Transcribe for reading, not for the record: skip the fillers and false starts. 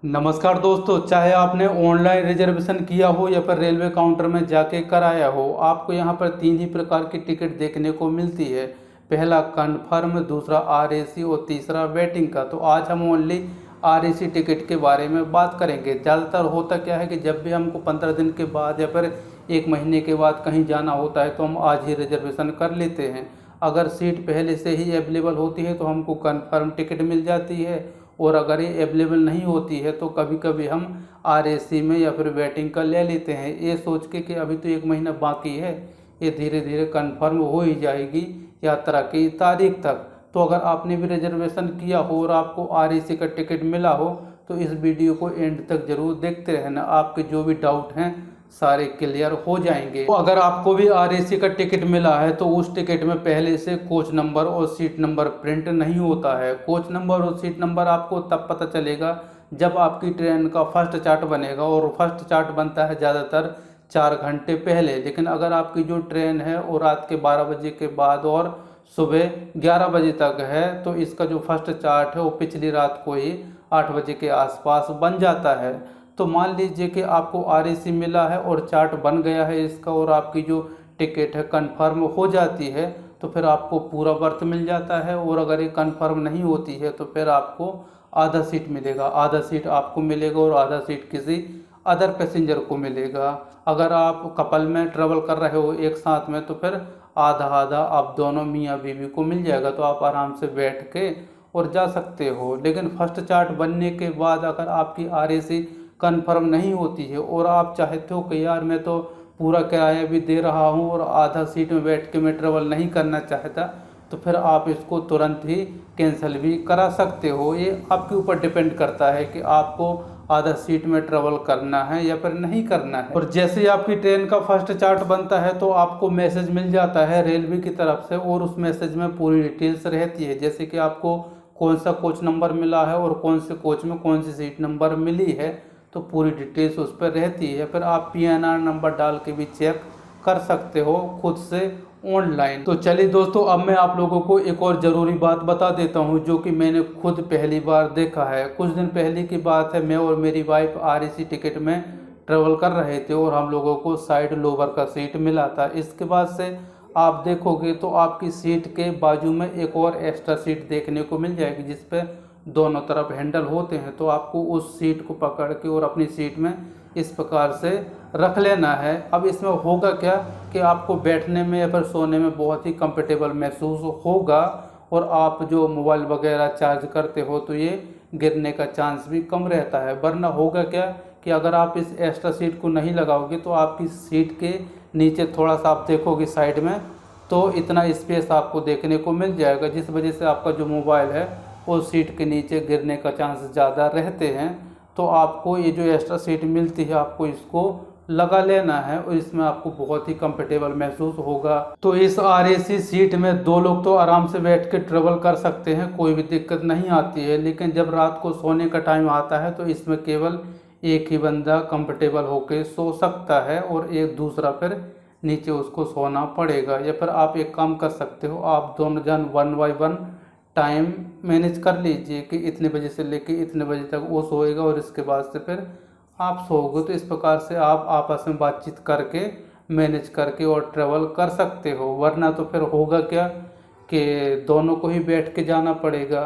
नमस्कार दोस्तों, चाहे आपने ऑनलाइन रिजर्वेशन किया हो या फिर रेलवे काउंटर में जाके कराया हो, आपको यहाँ पर तीन ही प्रकार की टिकट देखने को मिलती है। पहला कन्फर्म, दूसरा आरएसी और तीसरा वेटिंग का। तो आज हम ओनली आरएसी टिकट के बारे में बात करेंगे। ज़्यादातर होता क्या है कि जब भी हमको 15 दिन के बाद या फिर एक महीने के बाद कहीं जाना होता है तो हम आज ही रिजर्वेशन कर लेते हैं। अगर सीट पहले से ही अवेलेबल होती है तो हमको कन्फर्म टिकट मिल जाती है, और अगर ये अवेलेबल नहीं होती है तो कभी कभी हम आरएसी में या फिर वेटिंग का ले लेते हैं, ये सोच के कि अभी तो एक महीना बाकी है, ये धीरे धीरे कंफर्म हो ही जाएगी यात्रा की तारीख तक। तो अगर आपने भी रिजर्वेशन किया हो और आपको आरएसी का टिकट मिला हो तो इस वीडियो को एंड तक जरूर देखते रहना, आपके जो भी डाउट हैं सारे क्लियर हो जाएंगे। तो अगर आपको भी आरएसी का टिकट मिला है तो उस टिकट में पहले से कोच नंबर और सीट नंबर प्रिंट नहीं होता है। कोच नंबर और सीट नंबर आपको तब पता चलेगा जब आपकी ट्रेन का फर्स्ट चार्ट बनेगा, और फर्स्ट चार्ट बनता है ज़्यादातर 4 घंटे पहले। लेकिन अगर आपकी जो ट्रेन है वो रात के 12 बजे के बाद और सुबह 11 बजे तक है तो इसका जो फर्स्ट चार्ट है वो पिछली रात को ही 8 बजे के आसपास बन जाता है। तो मान लीजिए कि आपको आरएसी मिला है और चार्ट बन गया है इसका, और आपकी जो टिकट है कंफर्म हो जाती है तो फिर आपको पूरा बर्थ मिल जाता है। और अगर ये कंफर्म नहीं होती है तो फिर आपको आधा सीट मिलेगा, आधा सीट आपको मिलेगा और आधा सीट किसी अदर पैसेंजर को मिलेगा। अगर आप कपल में ट्रेवल कर रहे हो एक साथ में तो फिर आधा आधा आप दोनों मियाँ बीवी को मिल जाएगा, तो आप आराम से बैठ के और जा सकते हो। लेकिन फर्स्ट चार्ट बनने के बाद अगर आपकी आरएसी कंफर्म नहीं होती है और आप चाहते हो कि यार मैं तो पूरा किराया भी दे रहा हूँ और आधा सीट में बैठ के मैं ट्रेवल नहीं करना चाहता, तो फिर आप इसको तुरंत ही कैंसिल भी करा सकते हो। ये आपके ऊपर डिपेंड करता है कि आपको आधा सीट में ट्रेवल करना है या फिर नहीं करना है। और जैसे ही आपकी ट्रेन का फर्स्ट चार्ट बनता है तो आपको मैसेज मिल जाता है रेलवे की तरफ से, और उस मैसेज में पूरी डिटेल्स रहती है, जैसे कि आपको कौन सा कोच नंबर मिला है और कौन से कोच में कौन सी सीट नंबर मिली है, तो पूरी डिटेल्स उस पर रहती है। फिर आप पीएनआर नंबर डाल के भी चेक कर सकते हो खुद से ऑनलाइन। तो चलिए दोस्तों, अब मैं आप लोगों को एक और ज़रूरी बात बता देता हूं जो कि मैंने खुद पहली बार देखा है। कुछ दिन पहले की बात है, मैं और मेरी वाइफ आरएसी टिकट में ट्रेवल कर रहे थे और हम लोगों को साइड लोअर का सीट मिला था। इसके बाद से आप देखोगे तो आपकी सीट के बाजू में एक और एक्स्ट्रा सीट देखने को मिल जाएगी जिस पे दोनों तरफ हैंडल होते हैं। तो आपको उस सीट को पकड़ के और अपनी सीट में इस प्रकार से रख लेना है। अब इसमें होगा क्या कि आपको बैठने में या फिर सोने में बहुत ही कंफर्टेबल महसूस होगा, और आप जो मोबाइल वगैरह चार्ज करते हो तो ये गिरने का चांस भी कम रहता है। वरना होगा क्या कि अगर आप इस एक्स्ट्रा सीट को नहीं लगाओगे तो आपकी सीट के नीचे थोड़ा सा आप देखोगे साइड में तो इतना स्पेस आपको देखने को मिल जाएगा, जिस वजह से आपका जो मोबाइल है वो सीट के नीचे गिरने का चांस ज़्यादा रहते हैं। तो आपको ये जो एक्स्ट्रा सीट मिलती है आपको इसको लगा लेना है, और इसमें आपको बहुत ही कंफर्टेबल महसूस होगा। तो इस आरएसी सीट में 2 लोग तो आराम से बैठ के ट्रेवल कर सकते हैं, कोई भी दिक्कत नहीं आती है। लेकिन जब रात को सोने का टाइम आता है तो इसमें केवल एक ही बंदा कंफर्टेबल होकर सो सकता है और एक दूसरा फिर नीचे उसको सोना पड़ेगा। या फिर आप एक काम कर सकते हो, आप दोनों जन 1 बाय 1 टाइम मैनेज कर लीजिए कि इतने बजे से लेके इतने बजे तक वो सोएगा और इसके बाद से फिर आप सोओगे। तो इस प्रकार से आप आपस में बातचीत करके मैनेज करके और ट्रेवल कर सकते हो। वरना तो फिर होगा क्या कि दोनों को ही बैठ के जाना पड़ेगा।